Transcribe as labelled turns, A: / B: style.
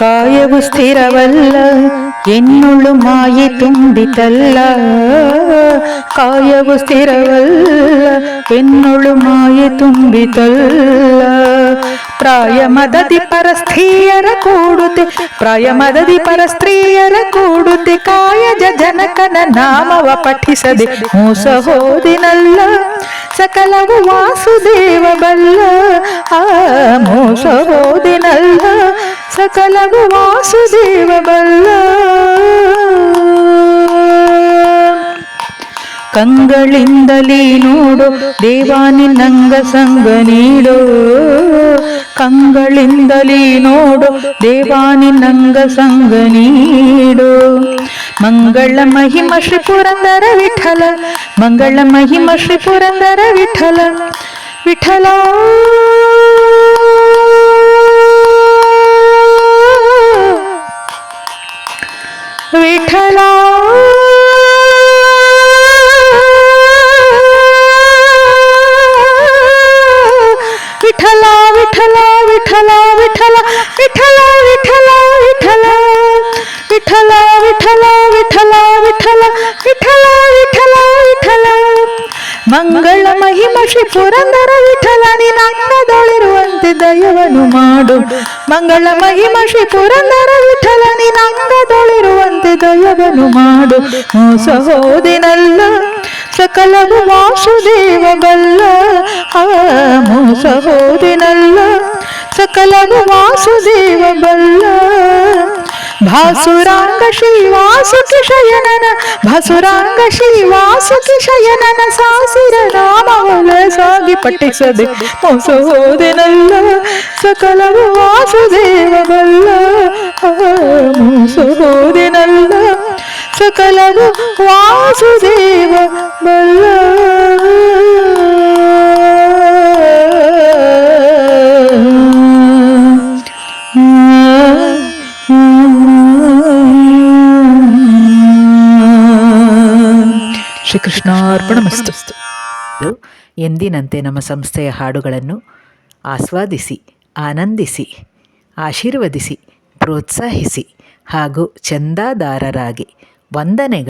A: ಕಾಯವು ಸ್ಥಿರವಲ್ಲ ಎನ್ನುಳು ಮಾಯೆ ತುಂಬಿತಲ್ಲ. ಕಾಯವು ಸ್ಥಿರವಲ್ಲ ಎನ್ನುಳು ಮಾಯೆ ತುಂಬಿತಲ್ಲ. ಪ್ರಾಯ ಮದದಿ ಪರಸ್ತ್ರೀಯರ ಕೂಡುತ್ತೆ, ಪ್ರಾಯ ಮದದಿ ಪರಸ್ತ್ರೀಯರ ಕೂಡುತ್ತೆ. ಕಾಯಜ ಜನಕನ ನಾಮವ ಪಠಿಸದೆ ಮೋಸ ಹೋದಿನಲ್ಲ. ಸಕಲವು ವಾಸುದೇವ ಬಲ್ಲ, ಆ ಮೋಸ ಹೋದಿನಲ್ಲ. ಸಕಲವು ವಾಸುದೇವ ಬಲ್ಲ. ಕಂಗಳಿಂದಲೇ ನೋಡು ದೇವಾನಿ ನಂಗ ಸಂಗ ನೀಡೋ. ಕಂಗಳಿಂದಲೇ ನೋಡು ದೇವಾನಿ ನಂಗ ಸಂಗ ನೀಡೋ. ಮಂಗಳ ಮಹಿಮ ಶ್ರೀ ಪುರಂದರ ವಿಠಲ, ಮಂಗಳ ಮಹಿಮ ಶ್ರೀ ಪುರಂದರ ವಿಠಲ. ವಿಠಲ ವಿಠಲ ವಿಠಲ ವಿಠಲ ವಿಠಲ ವಿಠಲ ವಿಠಲ ವಿಠಲ ವಿಠಲ ವಿಠಲ ವಿಠಲ ವಿಠಲ ವಿಠಲ ವಿಠಲ ವಿಠಲ ವಿಠಲ. ಮಂಗಳ ಮಹಿಮ ಶ್ರೀ ಪುರಂದರ ವಿಠಲ ನಿನ್ನಂಗದೊಳಿರುವಂತೆ ದಯವನ್ನು ಮಾಡು. ಮಂಗಳ ಮಹಿಮ ಶ್ರೀ ಪುರಂದರ ವಿಠಲ ನಿನ್ನಂಗದೊಳಿರುವಂತೆ ದಯವನ್ನು ಮಾಡು. ಮೋಸ ಹೋದಿನಲ್ಲ ಸಕಲವು ವಾಸುದೇವ ಬಲ್ಲ, ಆ ಮೋಸ ಹೋದಿನಲ್ಲ. ಸಕಲವು ವಾಸುದೇವ ಬಲ್ಲ. ಭಾಸುರಾಂಗ ಶ್ರೀ ವಾಸುಕಿ ಶಯನನ, ಭಾಸುರಾಂಗ ಶ್ರೀ ವಾಸುಕಿ ಶಯನನ ಸಾಸಿರ ನಾಮವಲ ಸಾಗಿ ಪಠಿಸದೆ ಮೋಸ ಹೋದೆನಲ್ಲ. ಸಕಲವು ವಾಸುದೇವ ಬಲ್ಲ, ಮೋಸ ಹೋದೆನಲ್ಲ. ಸಕಲವು ವಾಸುದೇವ ಬಲ್ಲ. ಶ್ರೀಕೃಷ್ಣಾರ್ಪಣಮಸ್ತು. ಎಂದಿನಂತೆ ನಮ್ಮ ಸಂಸ್ಥೆಯ ಹಾಡುಗಳನ್ನು ಆಸ್ವಾದಿಸಿ, ಆನಂದಿಸಿ, ಆಶೀರ್ವದಿಸಿ, ಪ್ರೋತ್ಸಾಹಿಸಿ ಹಾಗೂ ಚಂದಾದಾರರಾಗಿ ವಂದನೆಗಳು.